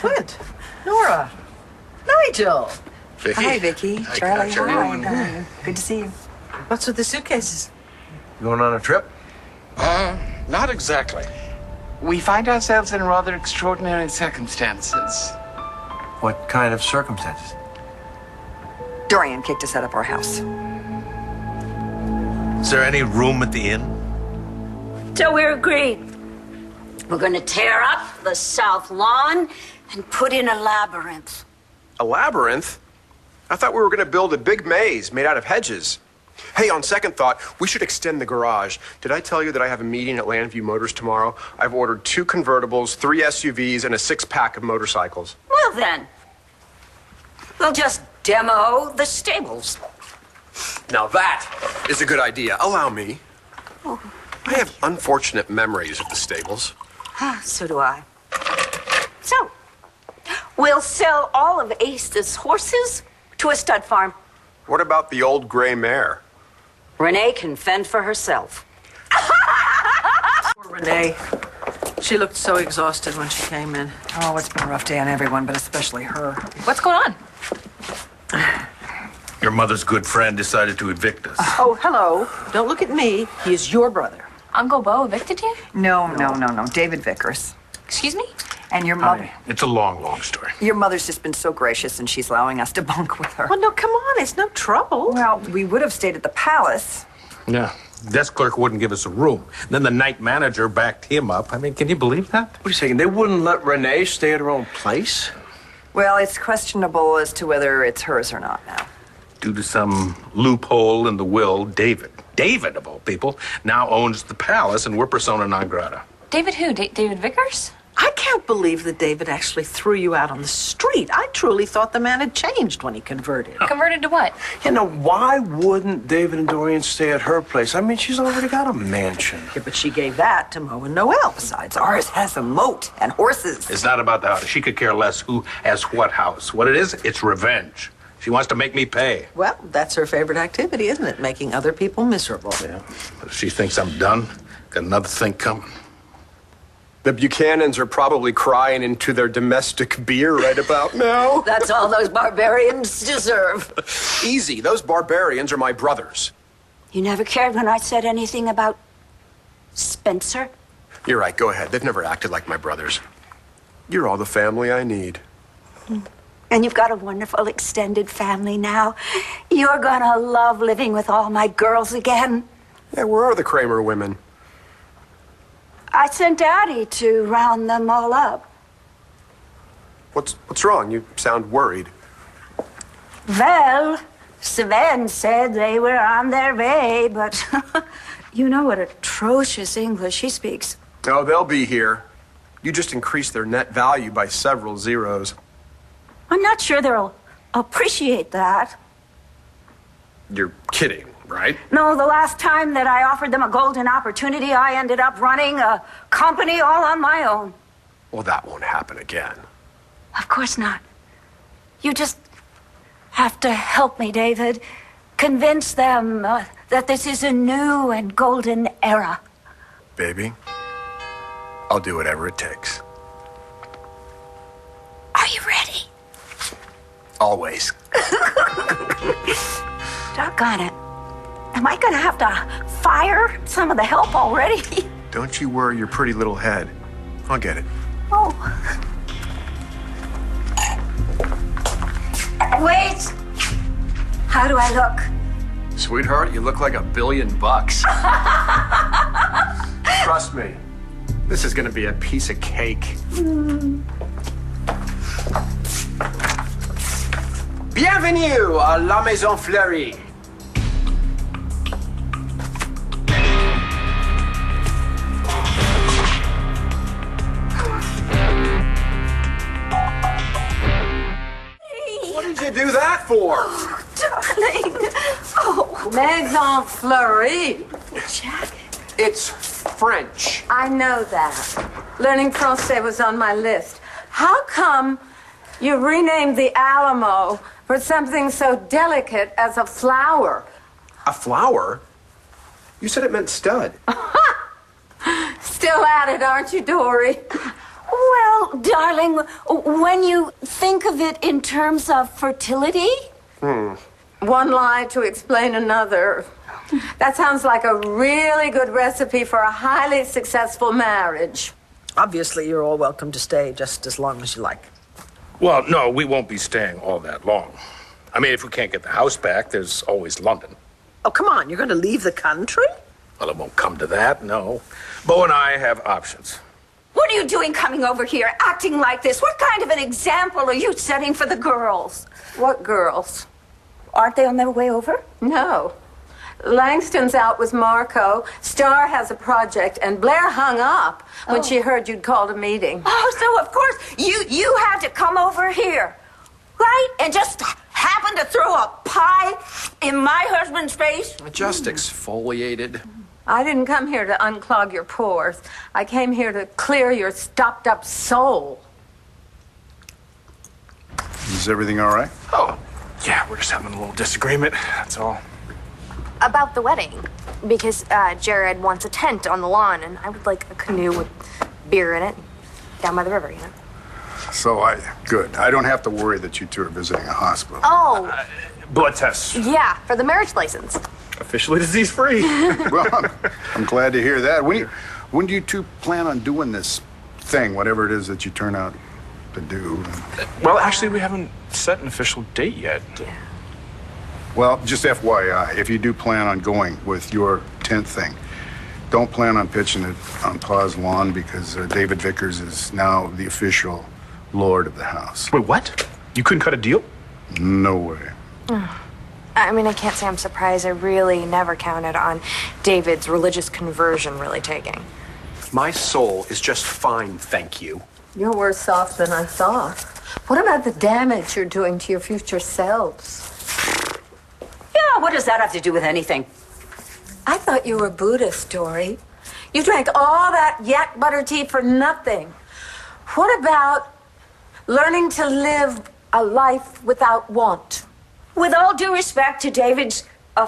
Clint, Nora, Nigel. Viki. Hi, Viki. Hi, Charlie. Charlie. Hi. Good to see you. What's with the suitcases? Going on a trip? Not exactly. We find ourselves in rather extraordinary circumstances. What kind of circumstances? Dorian kicked us out of our house. Is there any room at the inn? So we're agreed. We're going to tear up the south lawn and put in a labyrinth. A labyrinth? I thought we were going to build a big maze made out of hedges. Hey, on second thought, we should extend the garage. Did I tell you that I have a meeting at Landview Motors tomorrow? I've ordered 2 convertibles, 3 SUVs, and a 6-pack of motorcycles. Well, then, we'll just demo the stables. Now that is a good idea. Allow me. I have unfortunate memories of the stables. So do I. So, we'll sell all of Ace's horses to a stud farm. What about the old gray mare? Renee can fend for herself. Poor Renee. She looked so exhausted when she came in. Oh, it's been a rough day on everyone, but especially her. What's going on? Your mother's good friend decided to evict us. Oh, hello. Don't look at me. He is your brother. Uncle Bo evicted you? No. David Vickers. Excuse me? And your mother. It's a long, long story. Your mother's just been so gracious, and she's allowing us to bunk with her. Well, no, come on. It's no trouble. Well, we would have stayed at the palace. Yeah. Desk clerk wouldn't give us a room. Then the night manager backed him up. I mean, can you believe that? Wait a second, they wouldn't let Renee stay at her own place? Well, it's questionable as to whether it's hers or not now. Due to some loophole in the will, David of all people, now owns the palace, and we're persona non grata. David who? David Vickers? I can't believe that David actually threw you out on the street. I truly thought the man had changed when he converted. Converted to what? You know, why wouldn't David and Dorian stay at her place? I mean, she's already got a mansion. Yeah, but she gave that to Mo and Noel. Besides, ours has a moat and horses. It's not about the house. She could care less who has what house. What it is, it's revenge. She wants to make me pay. Well, that's her favorite activity, isn't it? Making other people miserable. Yeah. But if she thinks I'm done, got another thing coming. The Buchanans are probably crying into their domestic beer right about now. That's all those barbarians deserve. Easy, those barbarians are my brothers. You never cared when I said anything about Spencer? You're right, go ahead. They've never acted like my brothers. You're all the family I need. And you've got a wonderful extended family now. You're gonna love living with all my girls again. Yeah, where are the Kramer women? I sent Addie to round them all up. What's wrong? You sound worried. Well, Sven said they were on their way, but you know what atrocious English he speaks. Oh, they'll be here. You just increased their net value by several zeros. I'm not sure they'll appreciate that. You're kidding, right? No, the last time that I offered them a golden opportunity, I ended up running a company all on my own. Well, that won't happen again. Of course not. You just have to help me, David. Convince them that this is a new and golden era. Baby, I'll do whatever it takes. Are you ready? Always. Doggone it. Am I gonna have to fire some of the help already? Don't you worry your pretty little head. I'll get it. Oh. Wait. How do I look? Sweetheart, you look like $1 billion. Trust me, this is gonna be a piece of cake. Bienvenue à la Maison Flore. What did you do that for? Darling. Oh. Maison Fleury. Jack. It's French. I know that. Learning Francais was on my list. How come you renamed the Alamo for something so delicate as a flower? A flower? You said it meant stud. Still at it, aren't you, Dory? Well, Well, darling, when you think of it in terms of fertility... One lie to explain another. That sounds like a really good recipe for a highly successful marriage. Obviously, you're all welcome to stay just as long as you like. Well, no, we won't be staying all that long. I mean, if we can't get the house back, there's always London. Oh, come on, you're going to leave the country? Well, it won't come to that, no. Bo and I have options. What are you doing coming over here, acting like this? What kind of an example are you setting for the girls? What girls? Aren't they on their way over? No. Langston's out with Marco. Star has a project, and Blair hung up when she heard you'd called a meeting. Oh, so of course you had to come over here, right? And just happen to throw a pie in my husband's face? Just exfoliated. I didn't come here to unclog your pores. I came here to clear your stopped-up soul. Is everything all right? Oh, yeah, we're just having a little disagreement, that's all. About the wedding, because Jared wants a tent on the lawn, and I would like a canoe with beer in it down by the river, you know? Good. I don't have to worry that you two are visiting a hospital. Oh, Blood tests. yeah, for the marriage license. Officially disease-free. Well, I'm glad to hear that. When do you two plan on doing this thing, whatever it is that you turn out to do? Well, actually, we haven't set an official date yet. Well, just FYI, if you do plan on going with your tent thing, don't plan on pitching it on Pa's lawn because David Vickers is now the official lord of the house. Wait, what? You couldn't cut a deal? No way. I mean, I can't say I'm surprised. I really never counted on David's religious conversion really taking. My soul is just fine, thank you. You're worse off than I thought. What about the damage you're doing to your future selves? Yeah, what does that have to do with anything? I thought you were Buddhist, Dory. You drank all that yak butter tea for nothing. What about learning to live a life without want? With all due respect to David's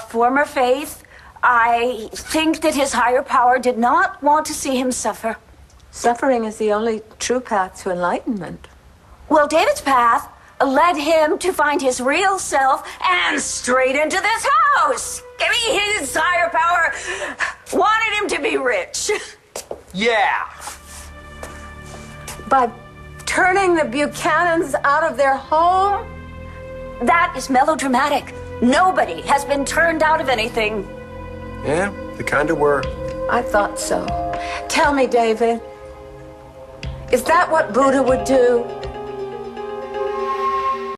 former faith, I think that his higher power did not want to see him suffer. Suffering is the only true path to enlightenment. Well, David's path led him to find his real self and straight into this house. I mean, his higher power wanted him to be rich. Yeah. By turning the Buchanans out of their home? That is melodramatic. Nobody has been turned out of anything. Yeah, they kind of were. I thought so. Tell me, David, is that what Buddha would do?